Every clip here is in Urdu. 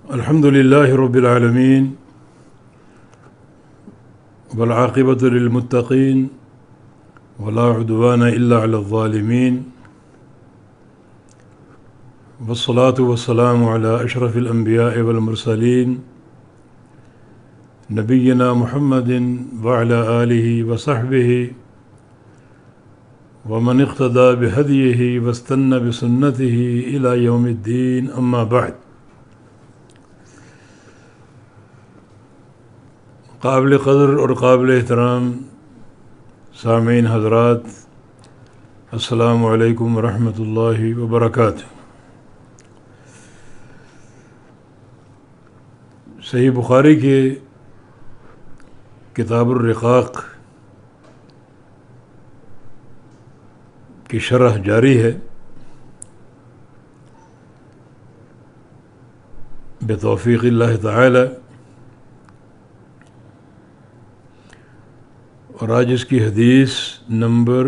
الحمد لله رب العالمين والعاقبة للمتقين ولا عدوان إلا على الظالمين والصلاة والسلام على أشرف الأنبياء والمرسلين نبينا محمد وعلى آله وصحبه ومن اقتدى بهديه واستنى بسنته إلى يوم الدين أما بعد. قابل قدر اور قابل احترام سامعین حضرات، السلام علیکم ورحمۃ اللہ وبرکاتہ. صحیح بخاری کے کتاب الرقاق کی شرح جاری ہے بتوفیق اللہ تعالی، اور آج اس کی حدیث نمبر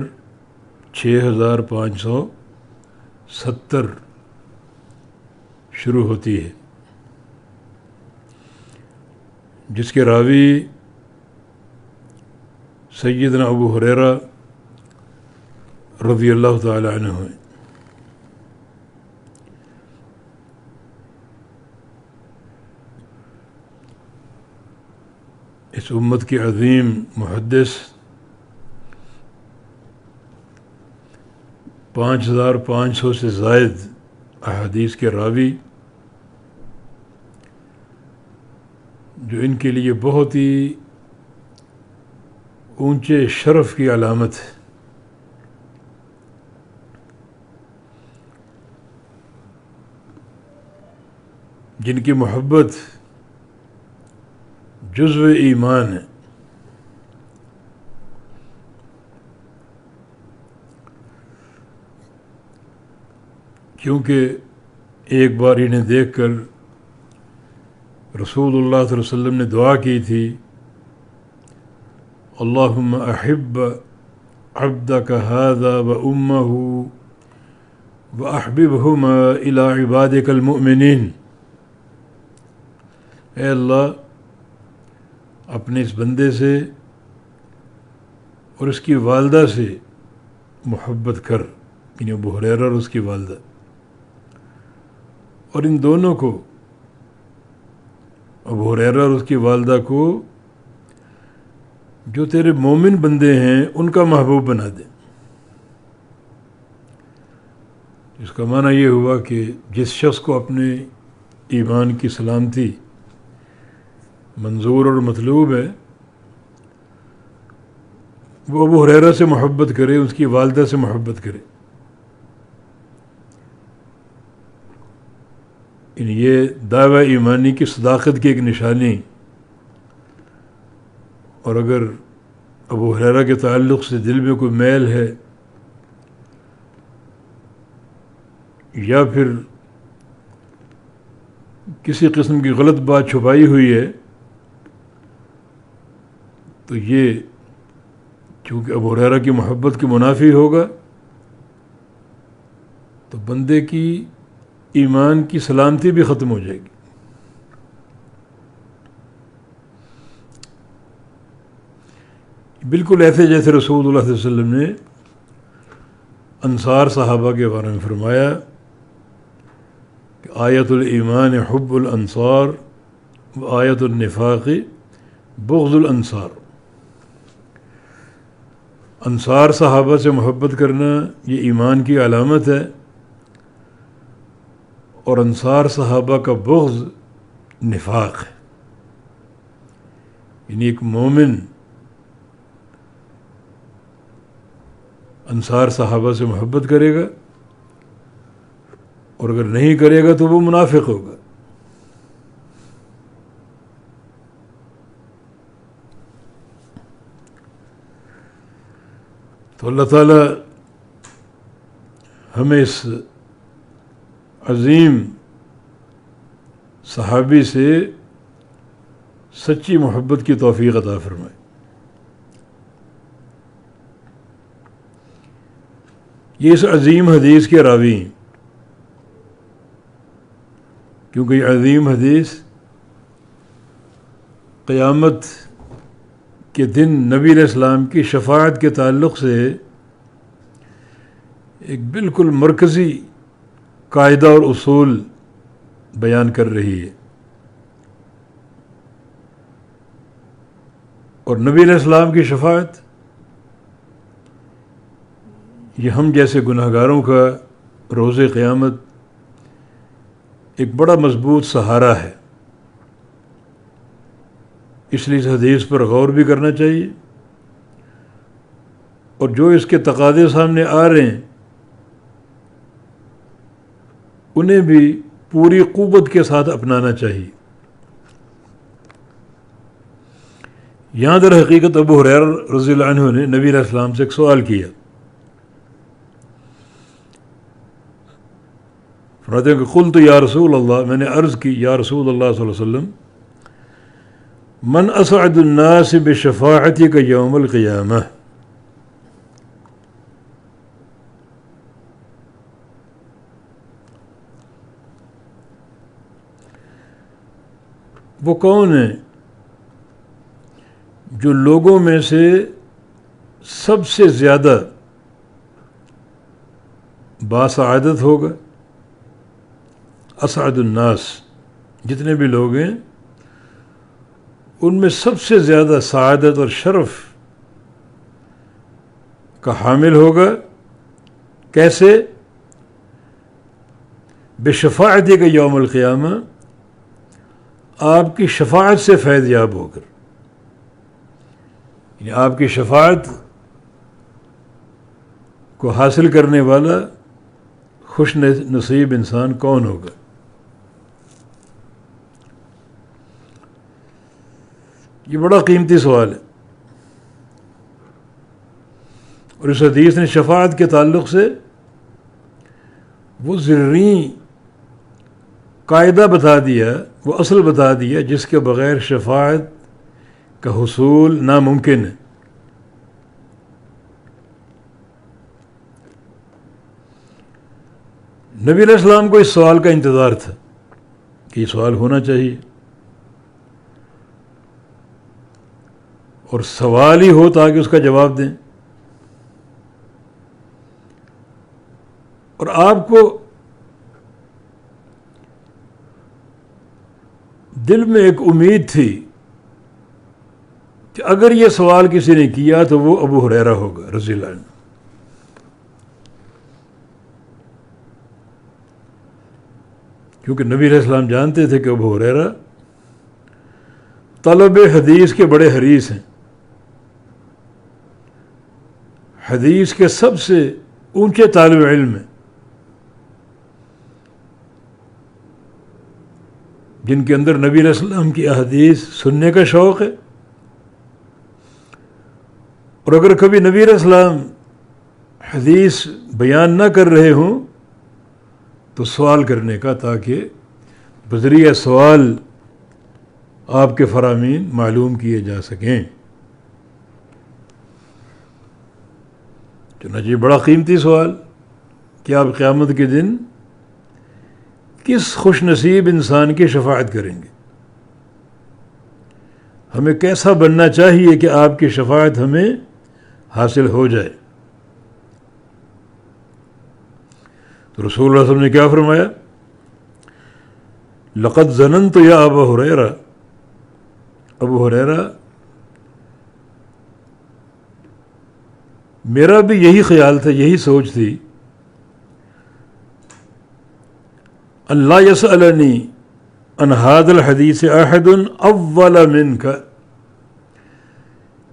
6570 شروع ہوتی ہے، جس کے راوی سیدنا ابو ہریرہ رضی اللہ تعالی عنہ ہیں. اس امت کے عظیم محدث، 5500 سے زائد احادیث کے راوی، جو ان کے لیے بہت ہی اونچے شرف کی علامت ہے. جن کی محبت جزو ایمان ہے. کیونکہ ایک بار انہیں دیکھ کر رسول اللہ صلی اللہ علیہ وسلم نے دعا کی تھی، اللہم احب عبدک ھذا و امہ و احببہما الی عبادک المؤمنین. اے اللہ، اپنے اس بندے سے اور اس کی والدہ سے محبت کر، یعنی ابو ہریرہ اور اس کی والدہ، اور ان دونوں کو، ابو ہریرہ اور اس کی والدہ کو، جو تیرے مومن بندے ہیں ان کا محبوب بنا دے. اس کا معنی یہ ہوا کہ جس شخص کو اپنے ایمان کی سلامتی منظور اور مطلوب ہے، وہ ابو ہریرہ سے محبت کرے، اس کی والدہ سے محبت کرے. یہ دعوی ایمانی کی صداقت کی ایک نشانی. اور اگر ابو ہریرہ کے تعلق سے دل میں کوئی میل ہے یا پھر کسی قسم کی غلط بات چھپائی ہوئی ہے، تو یہ چونکہ ابو ہریرہ کی محبت کے منافی ہوگا، تو بندے کی ایمان کی سلامتی بھی ختم ہو جائے گی. بالکل ایسے جیسے رسول اللہ صلی اللہ علیہ وسلم نے انصار صحابہ کے بارے میں فرمایا کہ آیت الایمان حب الانصار و آیت النفاق بغض الانصار. انصار صحابہ سے محبت کرنا یہ ایمان کی علامت ہے، اور انصار صحابہ کا بغض نفاق ہے. یعنی ایک مومن انصار صحابہ سے محبت کرے گا، اور اگر نہیں کرے گا تو وہ منافق ہوگا. تو اللہ تعالیٰ ہمیں اس عظیم صحابی سے سچی محبت کی توفیق عطا فرمائے. یہ اس عظیم حدیث کے راوی ہیں کہ کیونکہ یہ عظیم حدیث قیامت کے دن نبی علیہ السلام کی شفاعت کے تعلق سے ایک بالکل مرکزی قاعدہ اور اصول بیان کر رہی ہے. اور نبی علیہ السلام کی شفاعت یہ ہم جیسے گناہگاروں کا روز قیامت ایک بڑا مضبوط سہارا ہے. اس لیے اس حدیث پر غور بھی کرنا چاہیے، اور جو اس کے تقاضے سامنے آ رہے ہیں انہیں بھی پوری قوت کے ساتھ اپنانا چاہیے. یہاں در حقیقت ابو ہریرہ رضی اللہ عنہ نے نبی علیہ السلام سے ایک سوال کیا. فرماتے ہیں کہ قلت یا رسول اللہ، میں نے عرض کی یا رسول اللہ صلی اللہ علیہ وسلم، من اسعد الناس بشفاعتک یوم القیامہ، وہ کون ہے جو لوگوں میں سے سب سے زیادہ باسعادت ہوگا؟ اسعد الناس، جتنے بھی لوگ ہیں ان میں سب سے زیادہ سعادت اور شرف کا حامل ہوگا. کیسے؟ بشفاعتی کا یوم القیامہ، آپ کی شفاعت سے فیض یاب ہو کر، یعنی آپ کی شفاعت کو حاصل کرنے والا خوش نصیب انسان کون ہوگا؟ یہ بڑا قیمتی سوال ہے. اور اس حدیث نے شفاعت کے تعلق سے وہ ضروری قاعدہ بتا دیا، وہ اصل بتا دیا جس کے بغیر شفاعت کا حصول ناممکن ہے. نبی علیہ السلام کو اس سوال کا انتظار تھا کہ یہ سوال ہونا چاہیے، اور سوال ہی ہو تاکہ اس کا جواب دیں. اور آپ کو دل میں ایک امید تھی کہ اگر یہ سوال کسی نے کیا تو وہ ابو ہریرہ ہوگا رضی اللہ عنہ. کیونکہ نبی علیہ السلام جانتے تھے کہ ابو ہریرہ طلب حدیث کے بڑے حریص ہیں، حدیث کے سب سے اونچے طالب علم ہیں، جن کے اندر نبی علیہ السلام کی احادیث سننے کا شوق ہے. اور اگر کبھی نبی علیہ السلام حدیث بیان نہ کر رہے ہوں تو سوال کرنے کا، تاکہ بذریعہ سوال آپ کے فرامین معلوم کیے جا سکیں. چنانچہ یہ بڑا قیمتی سوال کہ آپ قیامت کے دن کس خوش نصیب انسان کی شفاعت کریں گے. ہمیں کیسا بننا چاہیے کہ آپ کی شفاعت ہمیں حاصل ہو جائے. تو رسول اللہ صلی اللہ علیہ وسلم نے کیا فرمایا؟ لقد ظننت یا ابا ہریرہ، ابو ہریرہ میرا بھی یہی خیال تھا، یہی سوچ تھی، اللہ یسألنی عن ھذا الحدیث احد اول منک،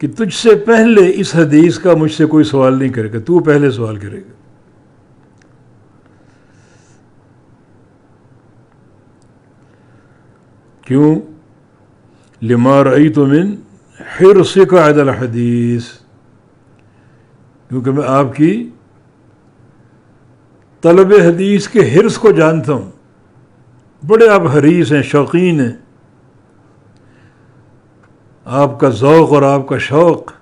کہ تجھ سے پہلے اس حدیث کا مجھ سے کوئی سوال نہیں کرے گا، تو پہلے سوال کرے گا. کیوں؟ لما رأیت من حرصک علی الحدیث، کیونکہ میں آپ کی طلب حدیث کے حرص کو جانتا ہوں. بڑے آپ حریص ہیں، شوقین ہیں. آپ کا ذوق اور آپ کا شوق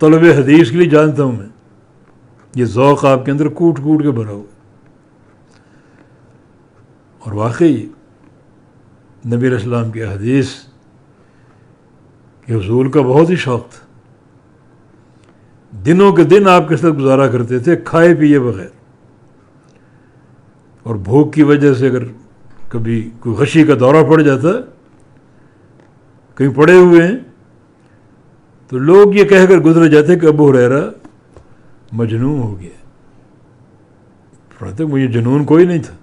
طلب حدیث کے لیے جانتا ہوں میں. یہ ذوق آپ کے اندر کوٹ کوٹ کے بھرا ہوا. اور واقعی نبی علیہ السلام کی حدیث کہ حضور کا بہت ہی شوق تھا، دنوں کے دن آپ کے ساتھ گزارا کرتے تھے کھائے پیے بغیر، اور بھوک کی وجہ سے اگر کبھی کوئی غشی کا دورہ پڑ جاتا، کہیں پڑے ہوئے ہیں، تو لوگ یہ کہہ کر گزر جاتے کہ ابو ہریرہ مجنون ہو گیا۔ فرماتے مجھے جنون کوئی نہیں تھا،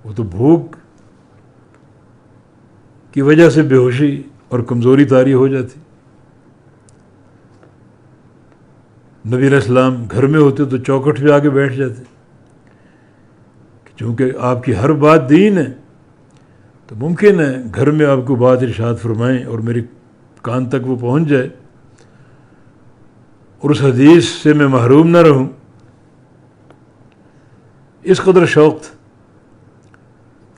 وہ تو بھوک کی وجہ سے بے ہوشی اور کمزوری طاری ہو جاتی۔ نبی علیہ السلام گھر میں ہوتے تو چوکھٹ پہ آ کے بیٹھ جاتے، چونکہ آپ کی ہر بات دین ہے تو ممکن ہے گھر میں آپ کو بات ارشاد فرمائیں اور میرے کان تک وہ پہنچ جائے اور اس حدیث سے میں محروم نہ رہوں، اس قدر شوق تھا۔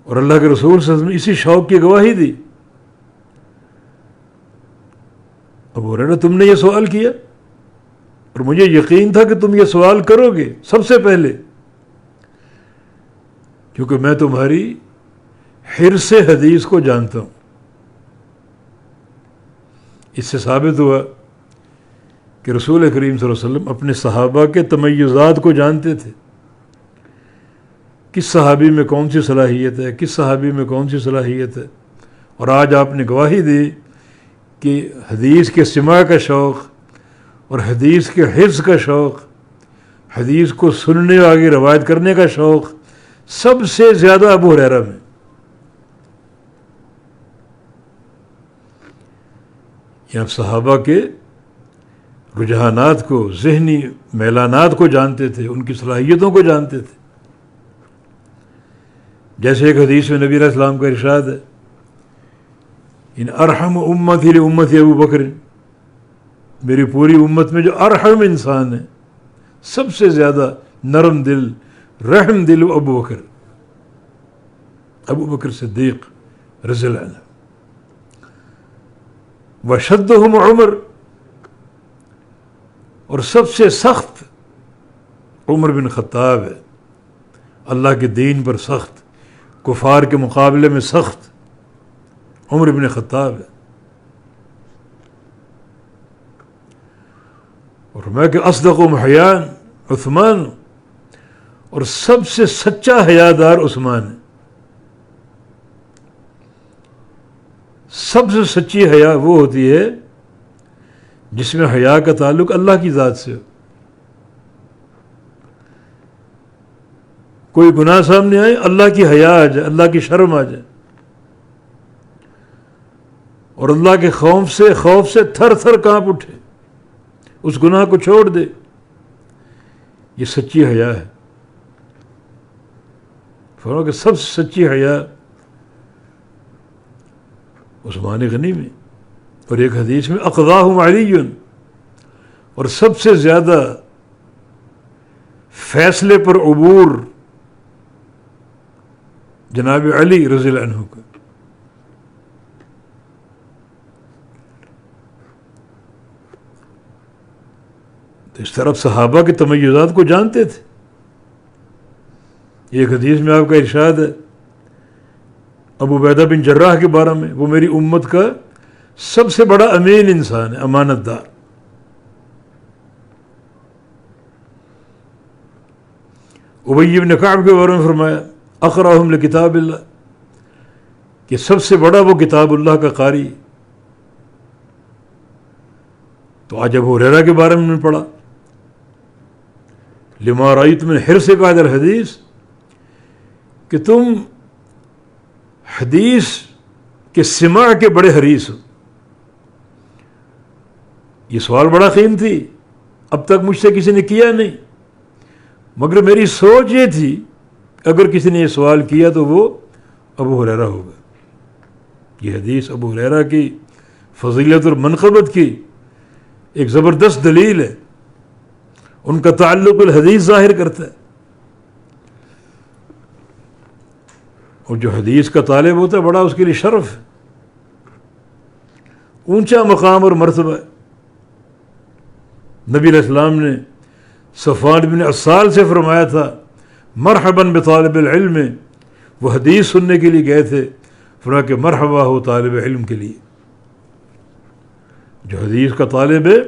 اور اللہ کے رسول صلی اللہ علیہ وسلم نے اسی شوق کی گواہی دی۔ ابو ہریرہ تم نے یہ سوال کیا اور مجھے یقین تھا کہ تم یہ سوال کرو گے سب سے پہلے، کیونکہ میں تمہاری حرص حدیث کو جانتا ہوں۔ اس سے ثابت ہوا کہ رسول کریم صلی اللہ علیہ وسلم اپنے صحابہ کے تمیزات کو جانتے تھے، کس صحابی میں کون سی صلاحیت ہے، کس صحابی میں کون سی صلاحیت ہے۔ اور آج آپ نے گواہی دی کہ حدیث کے سماع کا شوق اور حدیث کے حفظ کا شوق، حدیث کو سننے اور آگے روایت کرنے کا شوق سب سے زیادہ ابو ہریرہ میں۔ یہ آپ صحابہ کے رجحانات کو، ذہنی میلانات کو جانتے تھے، ان کی صلاحیتوں کو جانتے تھے۔ جیسے ایک حدیث میں نبی علیہ السلام کا ارشاد ہے، ان ارحم امتی لامتی ابو بکر، میری پوری امت میں جو ارحم انسان ہے، سب سے زیادہ نرم دل، رحم دل ابو بکر صدیق رضی اللہ عنہ۔ وشدہم عمر، اور سب سے سخت عمر بن خطاب ہے، اللہ کے دین پر سخت، کفار کے مقابلے میں سخت عمر بن خطاب ہے۔ اور میں کہ اصدق و حیان عثمان، اور سب سے سچا حیادار عثمان ہے۔ سب سے سچی حیا وہ ہوتی ہے جس میں حیا کا تعلق اللہ کی ذات سے ہو۔ کوئی گناہ سامنے آئے، اللہ کی حیا آ جائے، اللہ کی شرم آ جائے، اور اللہ کے خوف سے تھر تھر کانپ اٹھے، اس گناہ کو چھوڑ دے، یہ سچی حیا ہے۔ فرمایا کہ سب سے سچی حیا عثمان غنی میں، اور ایک حدیث میں اقضاہم علی، اور سب سے زیادہ فیصلے پر عبور جناب علی رضی اللہ عنہ کا۔ تو اس طرح صحابہ کے تمیزات کو جانتے تھے۔ ایک حدیث میں آپ کا ارشاد ہے ابو عبیدہ بن جراح کے بارے میں، وہ میری امت کا سب سے بڑا امین انسان ہے، امانت دار۔ ابی بن کعب کے بارے میں فرمایا اقرأہم لکتاب اللہ، کہ سب سے بڑا وہ کتاب اللہ کا قاری۔ تو آج ابو ہریرہ کے بارے میں پڑھا لما رأیت من حرصک علی الحدیث، کہ تم حدیث کے سماع کے بڑے حریص ہو۔ یہ سوال بڑا قیمتی، اب تک مجھ سے کسی نے کیا نہیں، مگر میری سوچ یہ تھی اگر کسی نے یہ سوال کیا تو وہ ابو ہریرہ ہوگا۔ یہ حدیث ابو ہریرہ کی فضیلت اور منقبت کی ایک زبردست دلیل ہے، ان کا تعلق الحدیث ظاہر کرتا ہے۔ اور جو حدیث کا طالب ہوتا ہے بڑا اس کے لیے شرف ہے، اونچا مقام اور مرتبہ ہے۔ نبی علیہ السلام نے صفوان بن عسال سے فرمایا تھا مرحبا بطالب العلم وہ حدیث سننے کے لیے گئے تھے، فرمایا کہ مرحبا ہو طالب علم کے لیے، جو حدیث کا طالب ہے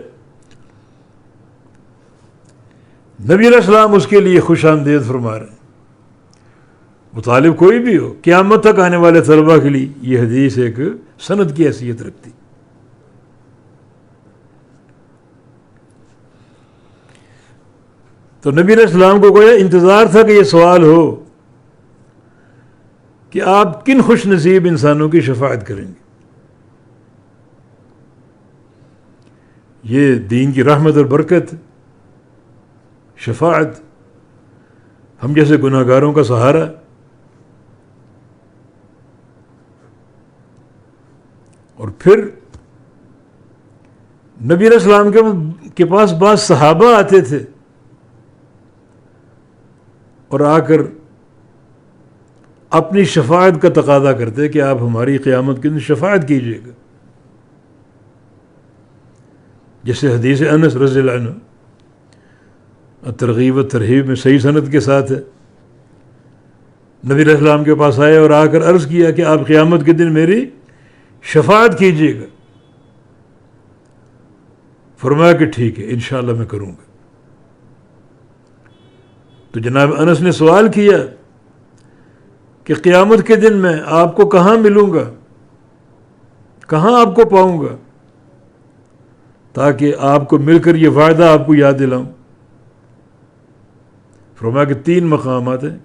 نبی علیہ السلام اس کے لیے خوش آمدید فرما رہے ہیں۔ وہ طالب کوئی بھی ہو، قیامت تک آنے والے طلباء کے لیے یہ حدیث ایک سند کی حیثیت رکھتی۔ تو نبی علیہ السلام کو کوئی انتظار تھا کہ یہ سوال ہو کہ آپ کن خوش نصیب انسانوں کی شفاعت کریں گے۔ یہ دین کی رحمت اور برکت، شفاعت، ہم جیسے گناہ گاروں کا سہارا۔ اور پھر نبی علیہ السلام کے پاس بعض صحابہ آتے تھے اور آ کر اپنی شفاعت کا تقاضا کرتے کہ آپ ہماری قیامت کے دن شفاعت کیجیے گا، جیسے حدیث انس رضی اللہ عنہ ترغیب و ترہیب میں صحیح سند کے ساتھ ہے، نبی علیہ السلام کے پاس آئے اور آ کر عرض کیا کہ آپ قیامت کے دن میری شفاعت کیجیے گا۔ فرمایا کہ ٹھیک ہے، انشاءاللہ میں کروں گا۔ تو جناب انس نے سوال کیا کہ قیامت کے دن میں آپ کو کہاں ملوں گا، کہاں آپ کو پاؤں گا، تاکہ آپ کو مل کر یہ وعدہ آپ کو یاد دلاؤں۔ فرمایا کہ 3 مقامات ہیں،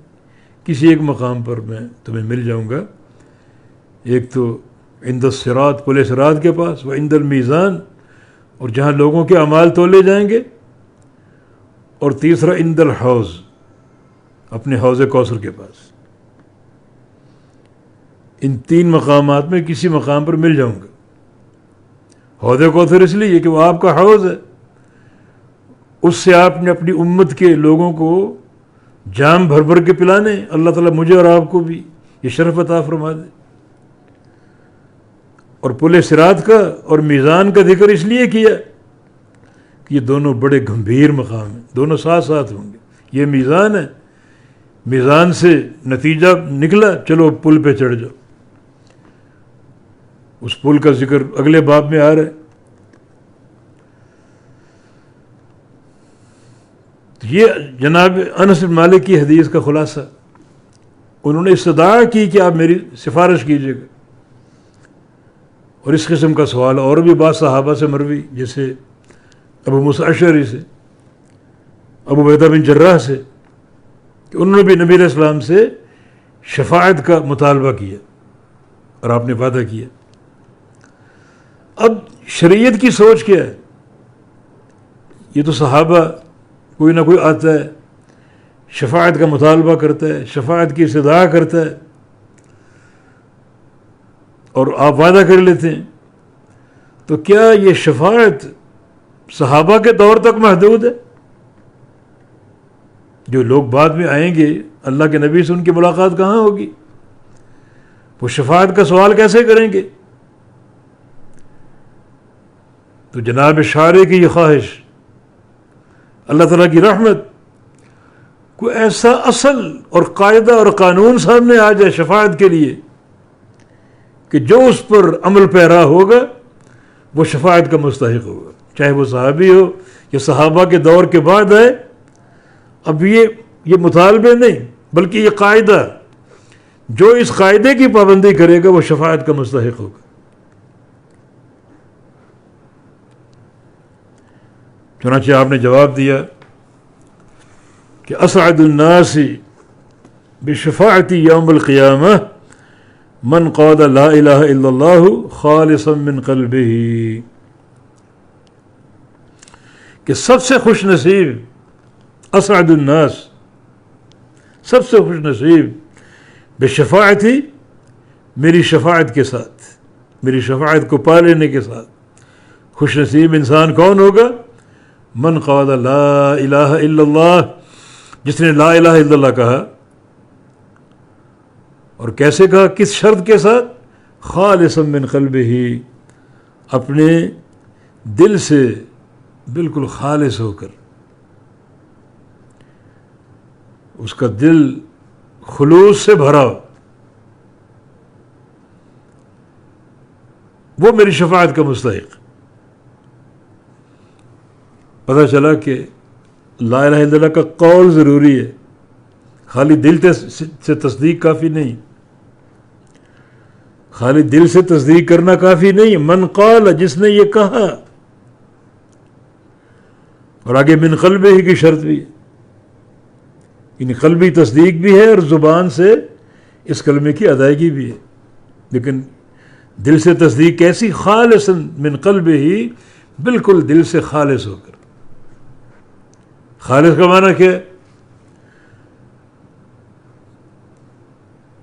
کسی ایک مقام پر میں تمہیں مل جاؤں گا۔ ایک تو عند الصراط، پل صراط کے پاس، وہ عند المیزان، اور جہاں لوگوں کے اعمال تولے جائیں گے، اور تیسرا عند الحوض، اپنے حوض کوثر کے پاس۔ ان 3 مقامات میں کسی مقام پر مل جاؤں گا۔ حوض کوثر اس لیے کہ وہ آپ کا حوض ہے، اس سے آپ نے اپنی امت کے لوگوں کو جام بھر بھر کے پلانے۔ اللہ تعالیٰ مجھے اور آپ کو بھی یہ شرف عطا فرما دے۔ اور پل صراط کا اور میزان کا ذکر اس لیے کیا کہ یہ دونوں بڑے گمبھیر مقام ہیں، دونوں ساتھ ساتھ ہوں گے۔ یہ میزان ہے، میزان سے نتیجہ نکلا، چلو پل پہ چڑھ جاؤ۔ اس پل کا ذکر اگلے باب میں آ رہا ہے۔ یہ جناب انس بن مالک کی حدیث کا خلاصہ، انہوں نے استدعا کی کہ آپ میری سفارش کیجیے گا۔ اور اس قسم کا سوال اور بھی بعض صحابہ سے مروی، جیسے ابو موسیٰ اشعری سے، ابو عبیدہ بن جراح سے، کہ انہوں نے بھی نبی علیہ السلام سے شفاعت کا مطالبہ کیا اور آپ نے وعدہ کیا۔ اب شریعت کی سوچ کیا ہے؟ یہ تو صحابہ کوئی نہ کوئی آتا ہے، شفاعت کا مطالبہ کرتا ہے، شفاعت کی استدعا کرتا ہے، اور آپ وعدہ کر لیتے ہیں۔ تو کیا یہ شفاعت صحابہ کے دور تک محدود ہے؟ جو لوگ بعد میں آئیں گے، اللہ کے نبی سے ان کی ملاقات کہاں ہوگی؟ وہ شفاعت کا سوال کیسے کریں گے؟ تو جناب شارع کی یہ خواہش، اللہ تعالیٰ کی رحمت، کوئی ایسا اصل اور قاعدہ اور قانون سامنے آ جائے شفاعت کے لیے کہ جو اس پر عمل پیرا ہوگا وہ شفاعت کا مستحق ہوگا، چاہے وہ صحابی ہو یا صحابہ کے دور کے بعد آئے۔ اب یہ مطالبے نہیں، بلکہ یہ قاعدہ، جو اس قاعدے کی پابندی کرے گا وہ شفاعت کا مستحق ہوگا۔ چنانچہ آپ نے جواب دیا کہ اسعد الناس بشفاعتی یوم القیامہ من قال لا الہ الا اللہ خالصا من قلبہ، کہ سب سے خوش نصیب، اسعد الناس، سب سے خوش نصیب، بشفاعتی، میری شفاعت کے ساتھ، میری شفاعت کو پا لینے کے ساتھ خوش نصیب انسان کون ہوگا؟ من قال لا الہ الا اللہ، جس نے لا الہ الا اللہ کہا۔ اور کیسے کہا؟ کس شرط کے ساتھ؟ خالصا من قلبہ، اپنے دل سے بالکل خالص ہو کر، اس کا دل خلوص سے بھرا ہو، وہ میری شفاعت کا مستحق. پتہ چلا کہ لا الہ الا اللہ کا قول ضروری ہے، خالی دل سے تصدیق کافی نہیں، خالی دل سے تصدیق کرنا کافی نہیں. من قال، جس نے یہ کہا، اور آگے من قلبہ ہی کی شرط بھی ہے، یعنی قلبی تصدیق بھی ہے اور زبان سے اس کلمے کی ادائیگی بھی ہے. لیکن دل سے تصدیق کیسی؟ خالص من قلبہ ہی، بالکل دل سے خالص ہو کر. خالص کا معنی کیا ہے؟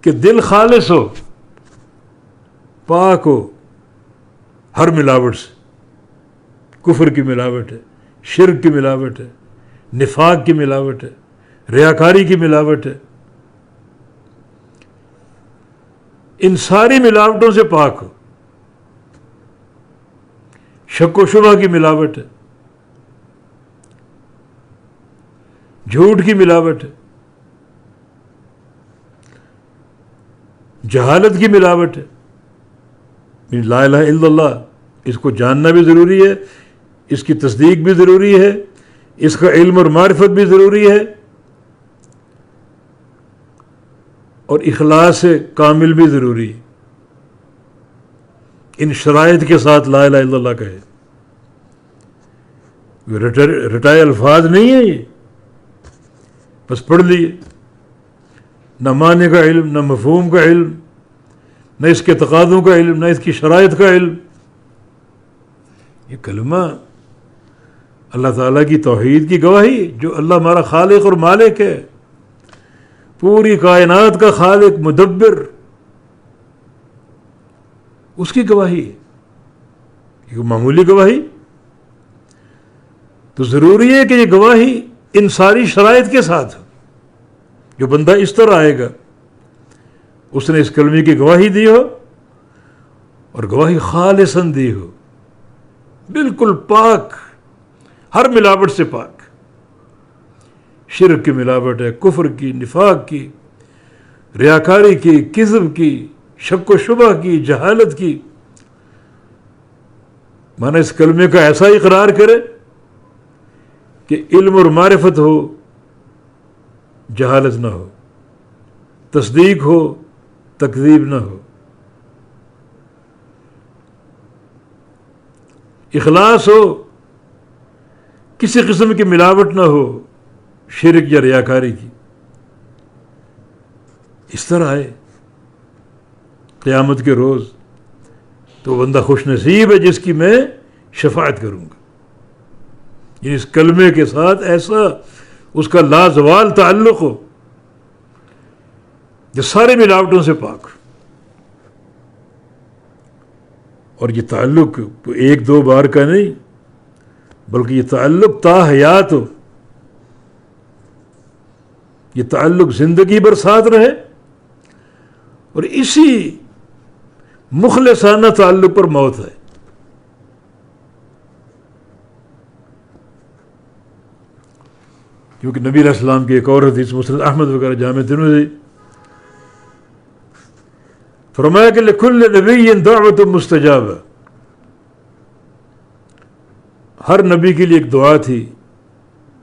کہ دل خالص ہو، پاک ہو ہر ملاوٹ سے. کفر کی ملاوٹ ہے، شرک کی ملاوٹ ہے، نفاق کی ملاوٹ ہے، ریاکاری کی ملاوٹ ہے. ان ساری ملاوٹوں سے پاک ہو. شک و شبہ کی ملاوٹ ہے، جھوٹ کی ملاوٹ ہے، جہالت کی ملاوٹ ہے. لا الہ الا اللہ، اس کو جاننا بھی ضروری ہے، اس کی تصدیق بھی ضروری ہے، اس کا علم اور معرفت بھی ضروری ہے، اور اخلاص کامل بھی ضروری ہے. ان شرائط کے ساتھ لا الہ الا اللہ کہے. رٹائے الفاظ نہیں ہیں یہ، بس پڑھ لیے، نہ معنی کا علم، نہ مفہوم کا علم، نہ اس کے تقاضوں کا علم، نہ اس کی شرائط کا علم. یہ کلمہ اللہ تعالیٰ کی توحید کی گواہی، جو اللہ ہمارا خالق اور مالک ہے، پوری کائنات کا خالق مدبر، اس کی گواہی ہے. یہ معمولی گواہی تو ضروری ہے کہ یہ گواہی ان ساری شرائط کے ساتھ ہو. جو بندہ اس طرح آئے گا، اس نے اس کلمے کی گواہی دی ہو، اور گواہی خالصاً دی ہو، بالکل پاک، ہر ملاوٹ سے پاک. شرک کی ملاوٹ ہے، کفر کی، نفاق کی، ریاکاری کی، کذب کی، شک و شبہ کی، جہالت کی. مانا اس کلمے کا ایسا اقرار کرے کہ علم اور معرفت ہو، جہالت نہ ہو، تصدیق ہو، تکذیب نہ ہو، اخلاص ہو، کسی قسم کی ملاوٹ نہ ہو، شرک یا ریاکاری کی. اس طرح آئے قیامت کے روز تو بندہ خوش نصیب ہے جس کی میں شفاعت کروں گا. یعنی اس کلمے کے ساتھ ایسا اس کا لازوال تعلق ہو جو سارے ملاوٹوں سے پاک. اور یہ تعلق ایک دو بار کا نہیں، بلکہ یہ تعلق تا حیات ہو، یہ تعلق زندگی بھر ساتھ رہے، اور اسی مخلصانہ تعلق پر موت ہے. کیونکہ نبی علیہ السلام کی ایک اور حدیث مسند احمد وغیرہ جامع ترمذی فرمایا کہ لکل نبی دعوت مستجابہ، ہر نبی کے لیے ایک دعا تھی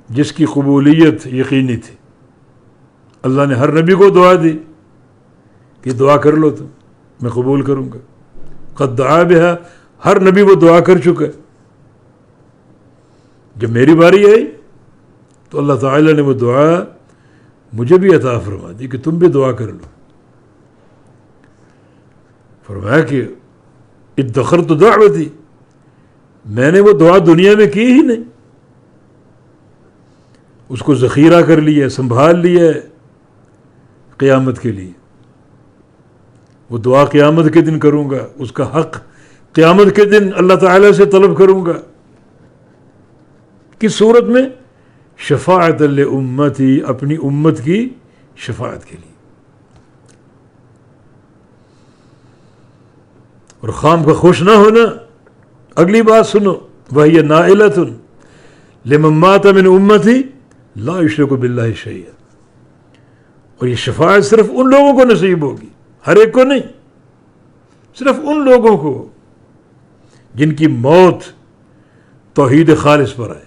جس کی قبولیت یقینی تھی. اللہ نے ہر نبی کو دعا دی کہ دعا کر لو تم، میں قبول کروں گا. قد دعا بہا، ہر نبی وہ دعا کر چکا. جب میری باری آئی تو اللہ تعالیٰ نے وہ دعا مجھے بھی عطا فرما دی کہ تم بھی دعا کر لو. فرمایا کہ ادخرت دعوتی، میں نے وہ دعا دنیا میں کی ہی نہیں، اس کو ذخیرہ کر لیا، سنبھال لیا قیامت کے لیے. وہ دعا قیامت کے دن کروں گا، اس کا حق قیامت کے دن اللہ تعالیٰ سے طلب کروں گا. کس صورت میں؟ شفاعت لامتی، اپنی امت کی شفاعت کے لیے. اور خام کا خوش نہ ہونا. اگلی بات سنو، وَهِيَ نَائِلَةٌ لِمَن مَّاتَ مِنْ أُمَّتِي لَا يُشْرِكُ بِاللَّهِ شَيْئًا. اور یہ شفاعت صرف ان لوگوں کو نصیب ہوگی، ہر ایک کو نہیں، صرف ان لوگوں کو جن کی موت توحید خالص پر آئے،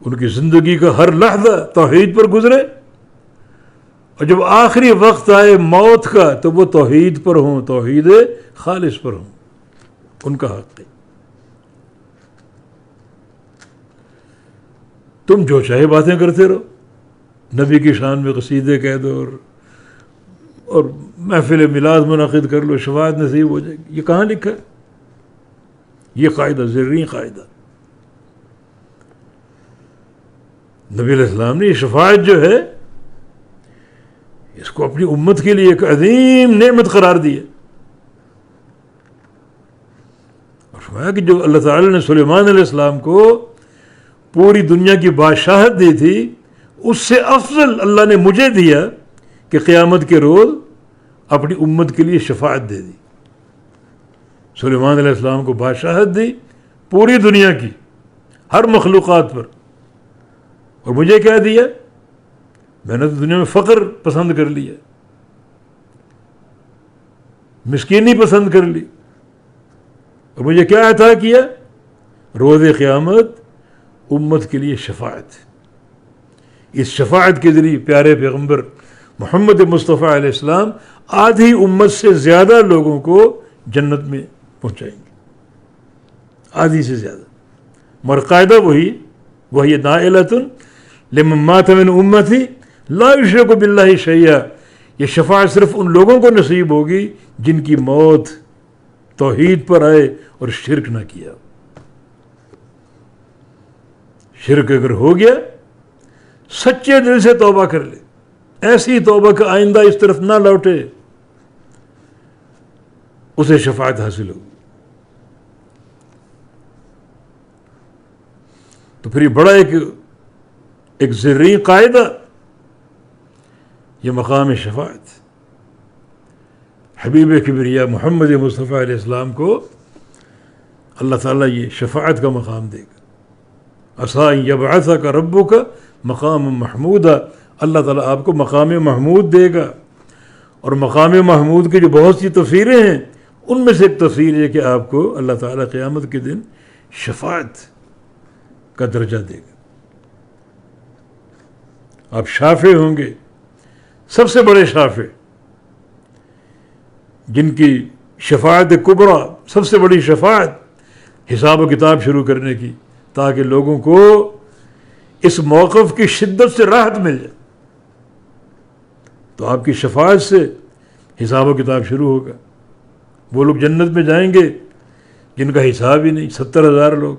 ان کی زندگی کا ہر لحظہ توحید پر گزرے، اور جب آخری وقت آئے موت کا تو وہ توحید پر ہوں، توحید خالص پر ہوں، ان کا حق ہے۔ تم جو چاہے باتیں کرتے رہو، نبی کی شان میں قصیدے کہہ دو اور محفل میلاد منعقد کر لو، شفاعت نصیب ہو جائے گی، یہ کہاں لکھا ہے؟ یہ قاعدہ زرعی قاعدہ، نبی علیہ السلام نے یہ شفاعت جو ہے اس کو اپنی امت کے لیے ایک عظیم نعمت قرار دی ہے، اور فرمایا کہ جو اللہ تعالی نے سلیمان علیہ السلام کو پوری دنیا کی بادشاہت دی تھی، اس سے افضل اللہ نے مجھے دیا کہ قیامت کے روز اپنی امت کے لیے شفاعت دے دی۔ سلیمان علیہ السلام کو بادشاہت دی پوری دنیا کی ہر مخلوقات پر، اور مجھے کیا دیا؟ میں نے تو دنیا میں فقر پسند کر لیا، مسکینی پسند کر لی، اور مجھے کیا عطا کیا؟ روز قیامت امت کے لیے شفاعت۔ اس شفاعت کے ذریعے پیارے پیغمبر محمد مصطفیٰ علیہ السلام آدھی امت سے زیادہ لوگوں کو جنت میں پہنچائیں گے، آدھی سے زیادہ۔ مگر قاعدہ وہی نائلۃ لمن مات من امتی لا یشرک باللہ شیئا، یہ شفاعت صرف ان لوگوں کو نصیب ہوگی جن کی موت توحید پر آئے اور شرک نہ کیا۔ شرک اگر ہو گیا، سچے دل سے توبہ کر لے، ایسی توبہ کہ آئندہ اس طرف نہ لوٹے، اسے شفاعت حاصل ہوگی۔ تو پھر یہ بڑا ایک زرعی قاعدہ، یہ مقام شفاعت حبیب کبریا محمد مصطفیٰ علیہ السلام کو اللہ تعالیٰ یہ شفاعت کا مقام دے گا۔ عسیٰ ان یبعثک ربک مقام محمودا، اللہ تعالیٰ آپ کو مقام محمود دے گا۔ اور مقام محمود کی جو بہت سی تفسیریں ہیں، ان میں سے ایک تفسیر یہ کہ آپ کو اللہ تعالیٰ قیامت کے دن شفاعت کا درجہ دے گا، آپ شافع ہوں گے، سب سے بڑے شافع، جن کی شفاعت کبریٰ، سب سے بڑی شفاعت حساب و کتاب شروع کرنے کی، تاکہ لوگوں کو اس موقف کی شدت سے راحت مل جائے۔ تو آپ کی شفاعت سے حساب و کتاب شروع ہوگا۔ وہ لوگ جنت میں جائیں گے جن کا حساب ہی نہیں، 70,000 لوگ،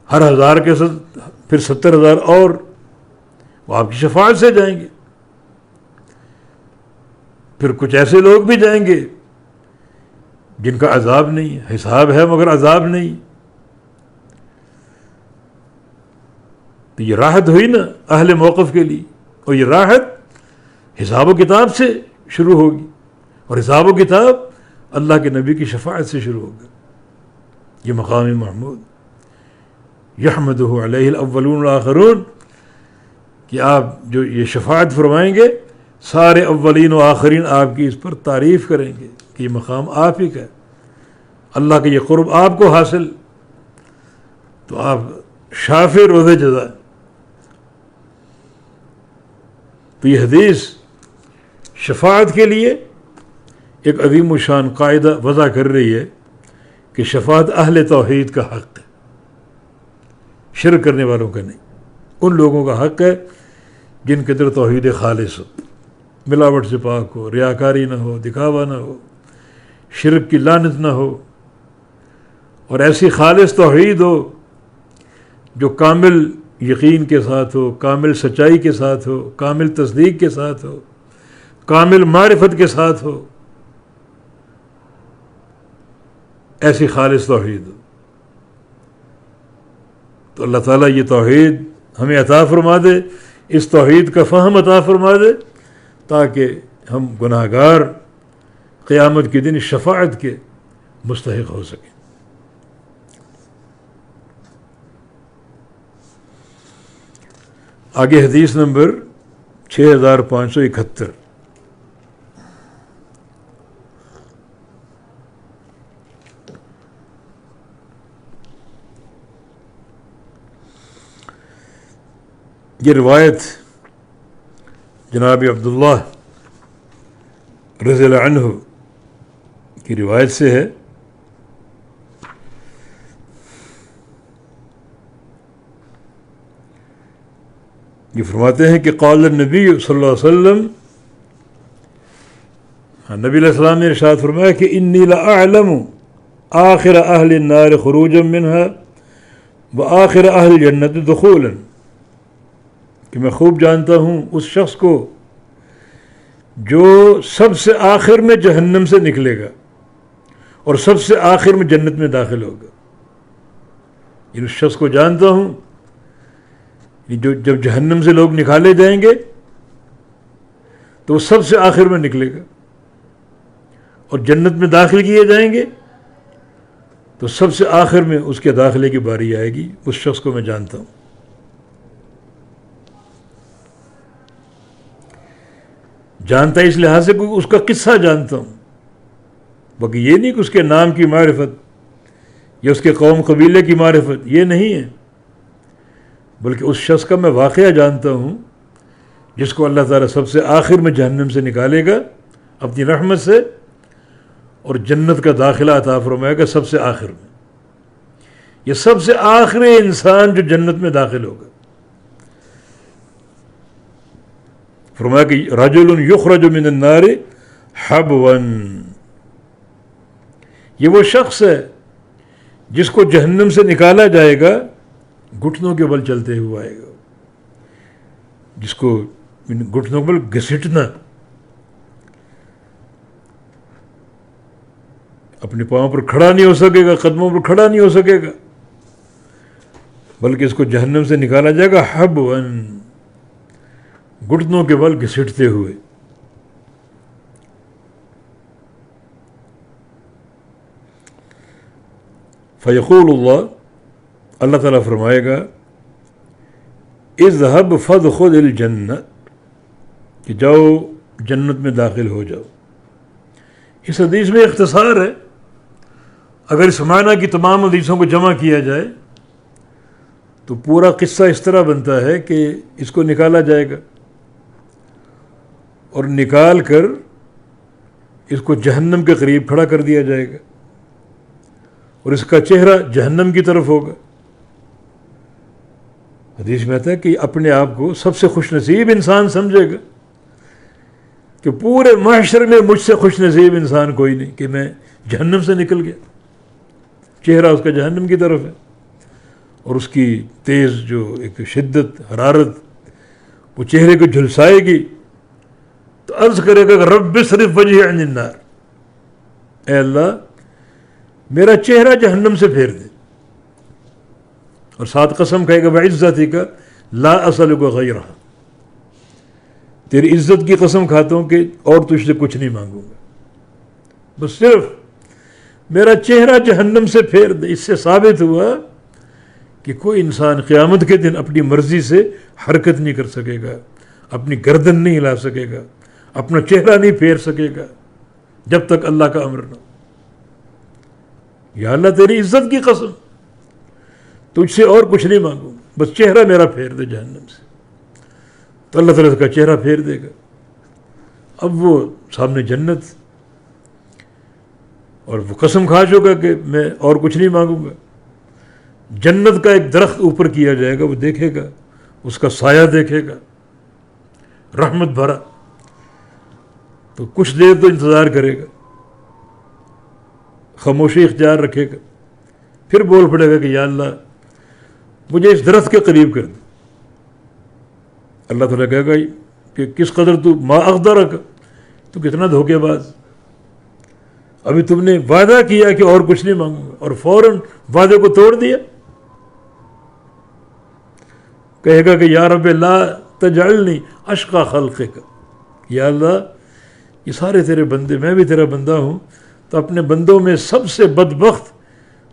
ہر 1000 کے ساتھ پھر 70,000 اور، وہ آپ کی شفاعت سے جائیں گے۔ پھر کچھ ایسے لوگ بھی جائیں گے جن کا عذاب نہیں ہے، حساب ہے مگر عذاب نہیں۔ تو یہ راحت ہوئی نا اہل موقف کے لیے، اور یہ راحت حساب و کتاب سے شروع ہوگی، اور حساب و کتاب اللہ کے نبی کی شفاعت سے شروع ہوگا۔ یہ مقام محمود یحمدہ علیہ الاولون والآخرون، کہ آپ جو یہ شفاعت فرمائیں گے، سارے اولین و آخرین آپ کی اس پر تعریف کریں گے کہ یہ مقام آپ ہی کا ہے، اللہ کا یہ قرب آپ کو حاصل، تو آپ شافع روز جزا۔ تو یہ حدیث شفاعت کے لیے ایک عظیم الشان قاعدہ وضع کر رہی ہے کہ شفاعت اہل توحید کا حق ہے، شرک کرنے والوں کا نہیں، ان لوگوں کا حق ہے جن کے اندر توحید خالص ہو، ملاوٹ سے پاک ہو، ریاکاری نہ ہو، دکھاوا نہ ہو، شرک کی لعنت نہ ہو، اور ایسی خالص توحید ہو جو کامل یقین کے ساتھ ہو، کامل سچائی کے ساتھ ہو، کامل تصدیق کے ساتھ ہو، کامل معرفت کے ساتھ ہو، ایسی خالص توحید ہو۔ تو اللہ تعالیٰ یہ توحید ہمیں عطا فرما دے، اس توحید کا فہم عطا فرما دے، تاکہ ہم گناہ گار قیامت کے دن شفاعت کے مستحق ہو سکیں۔ آگے حدیث نمبر 6571۔ یہ روایت جناب عبداللہ رضی اللہ عنہ کی روایت سے ہے. یہ فرماتے ہیں کہ قال النبی صلی اللہ علیہ وسلم، نبی علیہ السلام نے ارشاد فرمایا کہ انی لاعلم آخر اہل النار خروجا منها وآخر اہل الجنت دخولا، کہ میں خوب جانتا ہوں اس شخص کو جو سب سے آخر میں جہنم سے نکلے گا اور سب سے آخر میں جنت میں داخل ہوگا. اس شخص کو جانتا ہوں جو جب جہنم سے لوگ نکالے جائیں گے تو وہ سب سے آخر میں نکلے گا، اور جنت میں داخل کیے جائیں گے تو سب سے آخر میں اس کے داخلے کی باری آئے گی. اس شخص کو میں جانتا ہوں. جانتا ہے اس لحاظ سے کہ اس کا قصہ جانتا ہوں، باقی یہ نہیں کہ اس کے نام کی معرفت یا اس کے قوم قبیلے کی معرفت، یہ نہیں ہے، بلکہ اس شخص کا میں واقعہ جانتا ہوں جس کو اللہ تعالیٰ سب سے آخر میں جہنم سے نکالے گا اپنی رحمت سے، اور جنت کا داخلہ عطا فرمائے گا سب سے آخر میں. یہ سب سے آخری انسان جو جنت میں داخل ہوگا. فرمایا کہ رجل یخرج من النار حبوا، یہ وہ شخص ہے جس کو جہنم سے نکالا جائے گا گھٹنوں کے بل چلتے ہوئے آئے گا، جس کو گھٹنوں کے بل گھسٹنا، اپنے پاؤں پر کھڑا نہیں ہو سکے گا، قدموں پر کھڑا نہیں ہو سکے گا، بلکہ اس کو جہنم سے نکالا جائے گا حبوا، گھٹنوں کے بل گھسٹتے ہوئے. فیقول اللہ تعالیٰ فرمائے گا اذهب فادخل الجنہ، کہ جاؤ جنت میں داخل ہو جاؤ. اس حدیث میں اختصار ہے. اگر اس معنی کی تمام حدیثوں کو جمع کیا جائے تو پورا قصہ اس طرح بنتا ہے کہ اس کو نکالا جائے گا اور نکال کر اس کو جہنم کے قریب کھڑا کر دیا جائے گا اور اس کا چہرہ جہنم کی طرف ہوگا. حدیث میں آتا ہے کہ اپنے آپ کو سب سے خوش نصیب انسان سمجھے گا کہ پورے معاشرے میں مجھ سے خوش نصیب انسان کوئی نہیں کہ میں جہنم سے نکل گیا. چہرہ اس کا جہنم کی طرف ہے اور اس کی تیز جو ایک شدت حرارت وہ چہرے کو جھلسائے گی تو عرض کرے گا کہ رب اصرف وجہی عن النار، اے اللہ میرا چہرہ جہنم سے پھیر دے. اور ساتھ قسم کہے گا بعزتک لا اسألک غیرہ، تیری عزت کی قسم کھاتا ہوں کہ اور تجھ سے کچھ نہیں مانگوں گا، بس صرف میرا چہرہ جہنم سے پھیر دے. اس سے ثابت ہوا کہ کوئی انسان قیامت کے دن اپنی مرضی سے حرکت نہیں کر سکے گا، اپنی گردن نہیں ہلا سکے گا، اپنا چہرہ نہیں پھیر سکے گا جب تک اللہ کا امر نہ. یا اللہ تیری عزت کی قسم تجھ سے اور کچھ نہیں مانگوں، بس چہرہ میرا پھیر دے جہنم سے. تو اللہ تعالیٰ کا چہرہ پھیر دے گا. اب وہ سامنے جنت، اور وہ قسم کھا چکا کہ میں اور کچھ نہیں مانگوں گا. جنت کا ایک درخت اوپر کیا جائے گا، وہ دیکھے گا، اس کا سایہ دیکھے گا رحمت بھرا، تو کچھ دیر تو انتظار کرے گا، خاموشی اختیار رکھے گا، پھر بول پڑے گا کہ یا اللہ مجھے اس درخت کے قریب کر دے. اللہ تعالیٰ کہے گا کہ کس قدر تو ما اغدرک، تو کتنا دھوکے باز، ابھی تم نے وعدہ کیا کہ اور کچھ نہیں مانگوں گا اور فوراً وعدے کو توڑ دیا. کہے گا کہ یا رب لا تجعلنی اشقى خلقک، یا اللہ یہ سارے تیرے بندے، میں بھی تیرا بندہ ہوں، تو اپنے بندوں میں سب سے بدبخت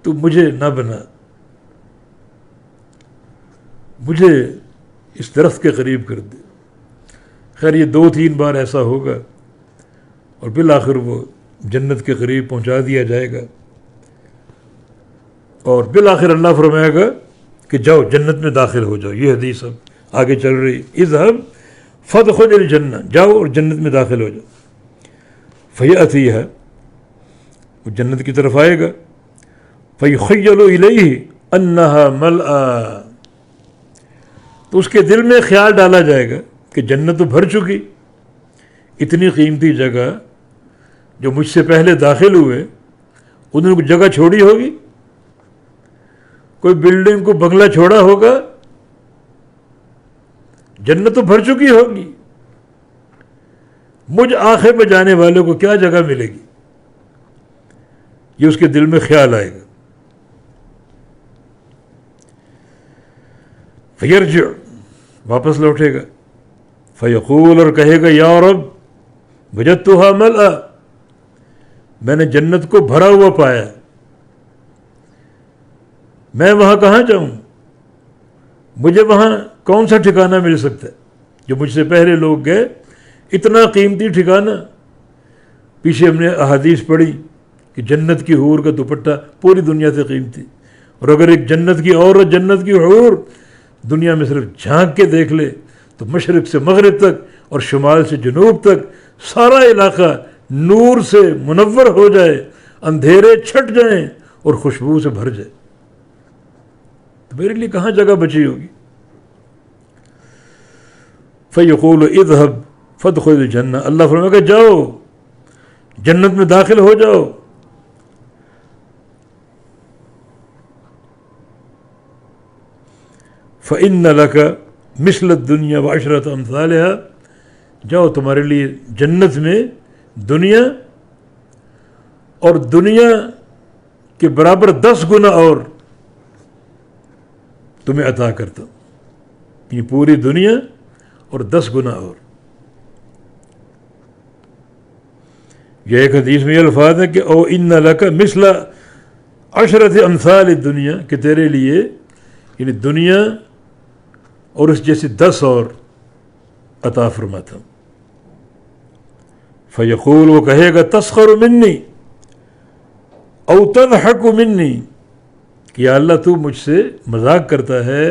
تو مجھے نہ بنا، مجھے اس درخت کے قریب کر دے. خیر یہ 2-3 بار ایسا ہوگا اور بالآخر وہ جنت کے قریب پہنچا دیا جائے گا، اور بالآخر اللہ فرمائے گا کہ جاؤ جنت میں داخل ہو جاؤ. یہ حدیث اب آگے چل رہی، اذهب فادخل الجنہ، جاؤ اور جنت میں داخل ہو جاؤ. فیأتیہا، وہ جنت کی طرف آئے گا. فیخیل الیہ انہا ملآ، تو اس کے دل میں خیال ڈالا جائے گا کہ جنت تو بھر چکی، اتنی قیمتی جگہ جو مجھ سے پہلے داخل ہوئے انہوں نے کوئی جگہ چھوڑی ہوگی، کوئی بلڈنگ کو بنگلہ چھوڑا ہوگا، جنت تو بھر چکی ہوگی، مجھ آخر میں جانے والوں کو کیا جگہ ملے گی، یہ اس کے دل میں خیال آئے گا. فیرجع، واپس لوٹے گا. فیقول، اور کہے گا یا رب وجدتھا ملآ، میں نے جنت کو بھرا ہوا پایا، میں وہاں کہاں جاؤں، مجھے وہاں کون سا ٹھکانہ مل سکتا ہے جو مجھ سے پہلے لوگ گئے، اتنا قیمتی ٹھکانہ. پیچھے ہم نے احادیث پڑھی کہ جنت کی حور کا دوپٹہ پوری دنیا سے قیمتی، اور اگر ایک جنت کی عورت، جنت کی حور دنیا میں صرف جھانک کے دیکھ لے تو مشرق سے مغرب تک اور شمال سے جنوب تک سارا علاقہ نور سے منور ہو جائے، اندھیرے چھٹ جائیں اور خوشبو سے بھر جائے، تو میرے لیے کہاں جگہ بچی ہوگی. فیقول اذهب فادخل الجنہ، اللہ فرمائے گا جاؤ جنت میں داخل ہو جاؤ. فإن لك مثل الدنيا وعشرة أمثالها، جاؤ تمہارے لیے جنت میں دنیا اور دنیا کے برابر 10 گنا اور تمہیں عطا کرتا ہوں، یہ پوری دنیا اور 10 گنا اور. یہ ایک حدیث میں یہ الفاظ ہے کہ او ان لک مثل 10 امثال الدنیا، کہ تیرے لیے یعنی دنیا اور اس جیسے 10 اور عطا فرماتا ہوں. فیقول، وہ کہے گا تسخر منی او تضحک منی، کہ یا اللہ تو مجھ سے مذاق کرتا ہے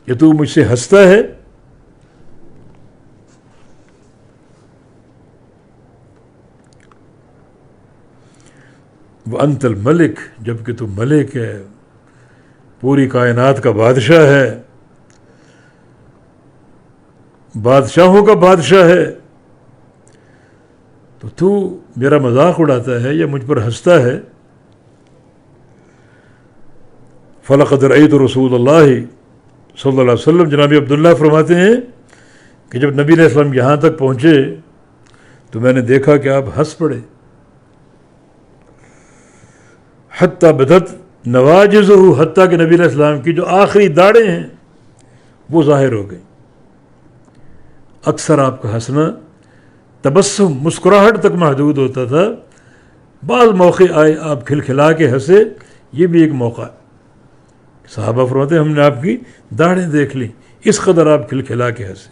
یا تو مجھ سے ہنستا ہے. وانت الملک، جبکہ تو ملک ہے، پوری کائنات کا بادشاہ ہے، بادشاہوں کا بادشاہ ہے، تو میرا مذاق اڑاتا ہے یا مجھ پر ہنستا ہے. فلقد رأیت رسول اللہ صلی اللہ علیہ وسلم، جناب عبداللہ فرماتے ہیں کہ جب نبی علیہ السلام یہاں تک پہنچے تو میں نے دیکھا کہ آپ ہنس پڑے. حتیٰ بدت نواجزہ، حتیٰ کہ نبی علیہ السلام کی جو آخری داڑیں ہیں وہ ظاہر ہو گئیں. اکثر آپ کا ہنسنا تبسم، مسکراہٹ تک محدود ہوتا تھا، بعض موقع آئے آپ کھلکھلا کے ہنسے، یہ بھی ایک موقع ہے. صحابہ فرماتے ہیں ہم نے آپ کی داڑھیں دیکھ لیں، اس قدر آپ کھلکھلا کے ہنسے.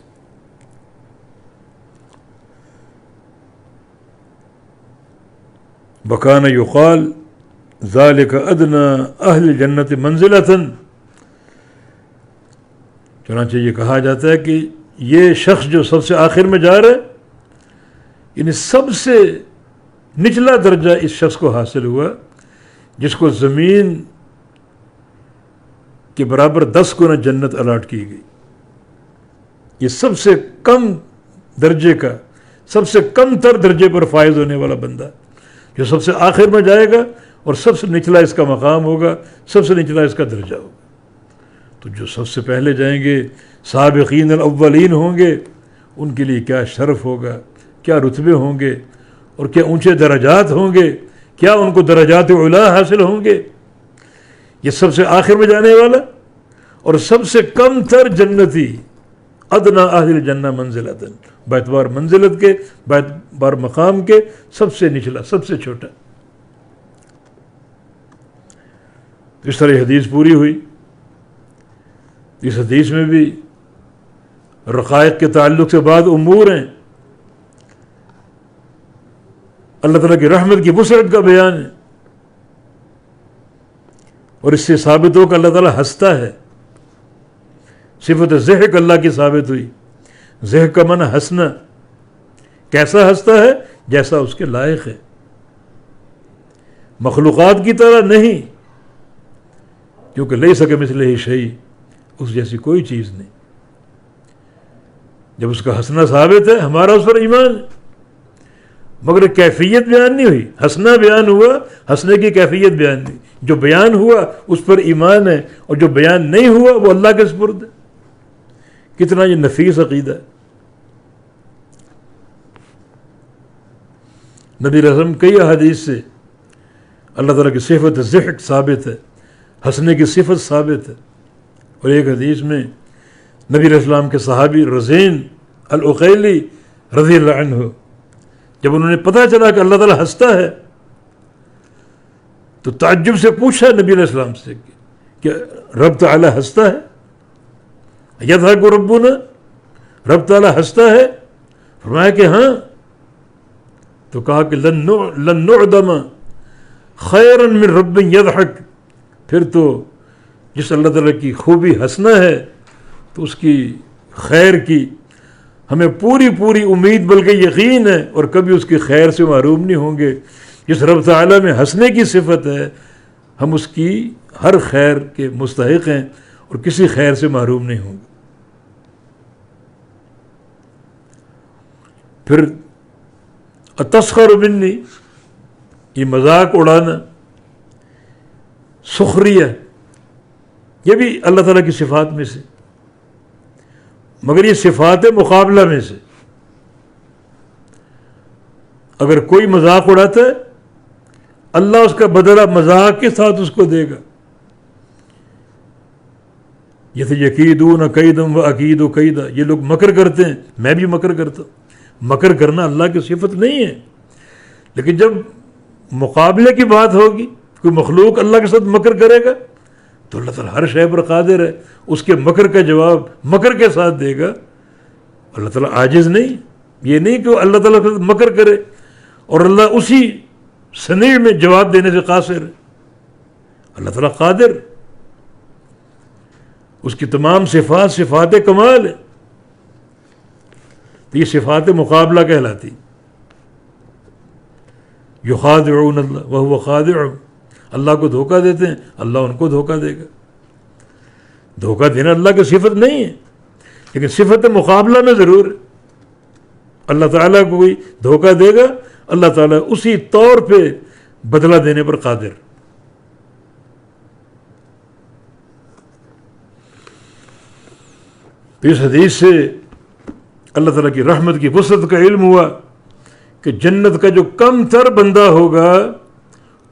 وکان یقال ذالک ادنی اہل جنت منزلۃ، چنانچہ یہ کہا جاتا ہے کہ یہ شخص جو سب سے آخر میں جا رہا ہے، یعنی سب سے نچلا درجہ اس شخص کو حاصل ہوا جس کو زمین کے برابر 10 گنا جنت الاٹ کی گئی. یہ سب سے کم درجے کا، سب سے کم تر درجے پر فائز ہونے والا بندہ جو سب سے آخر میں جائے گا اور سب سے نچلا اس کا مقام ہوگا، سب سے نچلا اس کا درجہ ہوگا. تو جو سب سے پہلے جائیں گے، سابقین الاولین ہوں گے، ان کے لیے کیا شرف ہوگا، کیا رتبے ہوں گے اور کیا اونچے درجات ہوں گے، کیا ان کو درجات علا حاصل ہوں گے. یہ سب سے آخر میں جانے والا اور سب سے کم تر جنتی، ادنی اہل الجنہ منزلۃ، باعتبار منزلت کے، باعتبار مقام کے سب سے نچلا، سب سے چھوٹا. اس طرح یہ حدیث پوری ہوئی. اس حدیث میں بھی رقائق کے تعلق سے بعض امور ہیں، اللہ تعالیٰ کی رحمت کی وسعت کا بیان ہے، اور اس سے ثابت ہو کہ اللہ تعالیٰ ہنستا ہے. صفت ضحک اللہ کی ثابت ہوئی. ضحک کا معنی ہنسنا. کیسا ہنستا ہے؟ جیسا اس کے لائق ہے، مخلوقات کی طرح نہیں، کیونکہ لیس کمثلہ شیء، اس جیسی کوئی چیز نہیں. جب اس کا ہنسنا ثابت ہے ہمارا اس پر ایمان ہے، مگر کیفیت بیان نہیں ہوئی. ہنسنا بیان ہوا، ہنسنے کی کیفیت بیان نہیں. جو بیان ہوا اس پر ایمان ہے، اور جو بیان نہیں ہوا وہ اللہ کے سپرد ہے. کتنا یہ نفیس عقیدہ ہے. نبی رسم کئی احادیث سے اللہ تعالیٰ کی صفت ضحک ثابت ہے، ہنسنے کی صفت ثابت ہے. اور ایک حدیث میں نبی علیہ السلام کے صحابی رزین العقیلی رضی اللہ عنہ، جب انہوں نے پتہ چلا کہ اللہ تعالیٰ ہنستا ہے تو تعجب سے پوچھا نبی علیہ السلام سے کہ رب تعالیٰ ہنستا ہے؟ یضحک ربنا، رب تعالیٰ ہنستا ہے؟ فرمایا کہ ہاں. تو کہا کہ لن نعدم خیرا من رب یضحک. پھر تو جس اللہ تعالیٰ کی خوبی ہنسنا ہے تو اس کی خیر کی ہمیں پوری پوری امید بلکہ یقین ہے، اور کبھی اس کی خیر سے محروم نہیں ہوں گے. جس رب تعالیٰ میں ہنسنے کی صفت ہے ہم اس کی ہر خیر کے مستحق ہیں اور کسی خیر سے محروم نہیں ہوں گے. پھر اتسخر منی، یہ مذاق اڑانا، سخریہ، یہ بھی اللہ تعالیٰ کی صفات میں سے، مگر یہ صفات مقابلہ میں سے. اگر کوئی مذاق اڑاتا ہے اللہ اس کا بدلہ مذاق کے ساتھ اس کو دے گا. یکیدون کیدا واکید کیدا، یہ لوگ مکر کرتے ہیں میں بھی مکر کرتا ہوں. مکر کرنا اللہ کی صفت نہیں ہے، لیکن جب مقابلے کی بات ہوگی، کوئی مخلوق اللہ کے ساتھ مکر کرے گا تو اللہ تعالیٰ ہر شے پر قادر ہے، اس کے مکر کا جواب مکر کے ساتھ دے گا. اللہ تعالیٰ عاجز نہیں. یہ نہیں کہ وہ اللہ تعالیٰ کے ساتھ مکر کرے اور اللہ اسی صنیع میں جواب دینے سے قاصر ہے. اللہ تعالیٰ قادر، اس کی تمام صفات صفات کمال ہے. تو یہ صفات مقابلہ کہلاتی. یخادعون اللہ وہو خادعهم، اللہ کو دھوکہ دیتے ہیں اللہ ان کو دھوکہ دے گا. دھوکہ دینا اللہ کی صفت نہیں ہے، لیکن صفت مقابلہ میں ضرور ہے. اللہ تعالیٰ کو کوئی دھوکہ دے گا اللہ تعالیٰ اسی طور پہ بدلہ دینے پر قادر. تو اس حدیث سے اللہ تعالیٰ کی رحمت کی وسعت کا علم ہوا کہ جنت کا جو کم تر بندہ ہوگا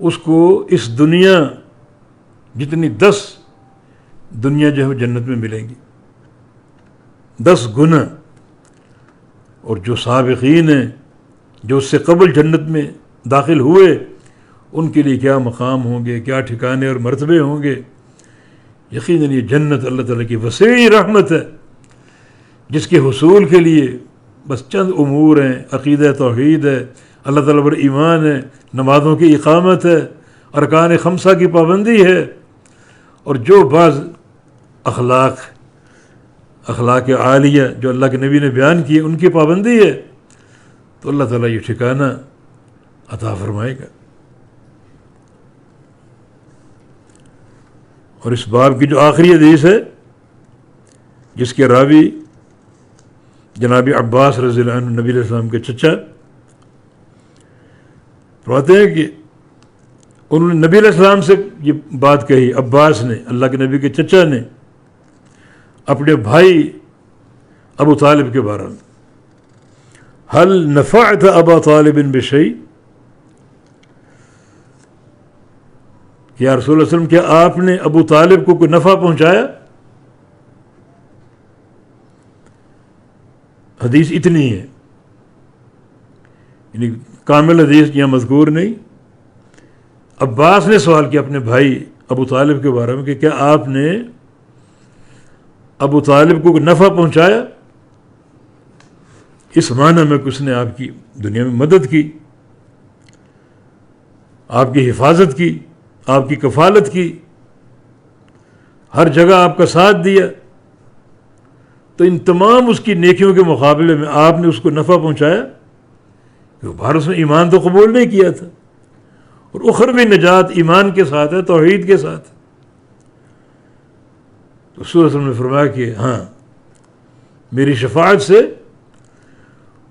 اس کو اس دنیا جتنی 10 دنیا جو ہے جنت میں ملیں گی، 10 گنا. اور جو سابقین ہیں جو اس سے قبل جنت میں داخل ہوئے ان کے لیے کیا مقام ہوں گے، کیا ٹھکانے اور مرتبے ہوں گے. یقیناً یہ جنت اللہ تعالیٰ کی وسیع رحمت ہے جس کے حصول کے لیے بس چند امور ہیں. عقیدہ توحید ہے، اللہ تعالیٰ پر ایمان ہے، نمازوں کی اقامت ہے، ارکان خمسہ کی پابندی ہے، اور جو بعض اخلاق عالیہ جو اللہ کے نبی نے بیان کیے ان کی پابندی ہے. تو اللہ تعالیٰ یہ ٹھکانہ عطا فرمائے گا. اور اس باب کی جو آخری حدیث ہے جس کے راوی جناب عباس رضی اللہ عنہ نبی علیہ السلام کے چچا، فرماتے ہیں کہ انہوں نے نبی علیہ السلام سے یہ بات کہی، عباس نے، اللہ کے نبی کے چچا نے، اپنے بھائی ابو طالب کے بارے میں. هل نفعت ابا طالب بشیء، یا رسول اللہ علیہ وسلم کیا آپ نے ابو طالب کو کوئی نفع پہنچایا؟ حدیث اتنی ہے، یعنی کامل حدیث یہاں مذکور نہیں. عباس نے سوال کیا اپنے بھائی ابو طالب کے بارے میں کہ کیا آپ نے ابو طالب کو کوئی نفع پہنچایا؟ اس معنی میں کہ اس نے آپ کی دنیا میں مدد کی، آپ کی حفاظت کی، آپ کی کفالت کی، ہر جگہ آپ کا ساتھ دیا. تو ان تمام اس کی نیکیوں کے مقابلے میں آپ نے اس کو نفع پہنچایا کہ بھارت اس نے ایمان تو قبول نہیں کیا تھا، اور اخروی نجات ایمان کے ساتھ ہے، توحید کے ساتھ۔ تو رسول اللہ صلی اللہ علیہ وسلم نے فرمایا کہ ہاں، میری شفاعت سے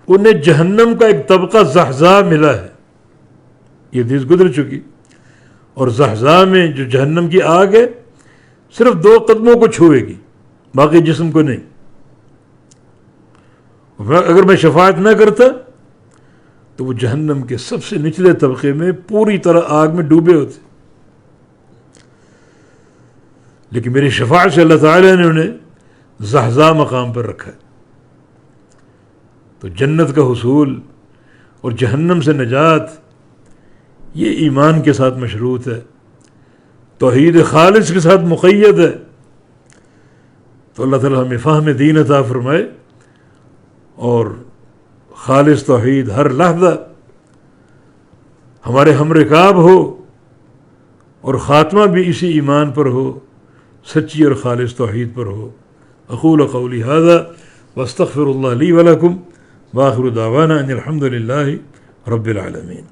انہیں جہنم کا ایک طبقہ زحزاہ ملا ہے، یہ حدیث گزر چکی، اور زحزاہ میں جو جہنم کی آگ ہے صرف 2 قدموں کو چھوئے گی، باقی جسم کو نہیں۔ اگر میں شفاعت نہ کرتا تو وہ جہنم کے سب سے نچلے طبقے میں پوری طرح آگ میں ڈوبے ہوتے، لیکن میری شفاعت سے اللہ تعالیٰ نے انہیں زحزاہ مقام پر رکھا ہے۔ تو جنت کا حصول اور جہنم سے نجات یہ ایمان کے ساتھ مشروط ہے، توحید خالص کے ساتھ مقید ہے۔ تو اللہ تعالیٰ ہمیں فہم دین عطا فرمائے اور خالص توحید ہر لحظہ ہمارے ہم رکاب ہو، اور خاتمہ بھی اسی ایمان پر ہو، سچی اور خالص توحید پر ہو۔ اقول قولی ھذا واستغفر اللہ لی ولکم، وآخر دعوانا ان الحمد للہ رب العالمین۔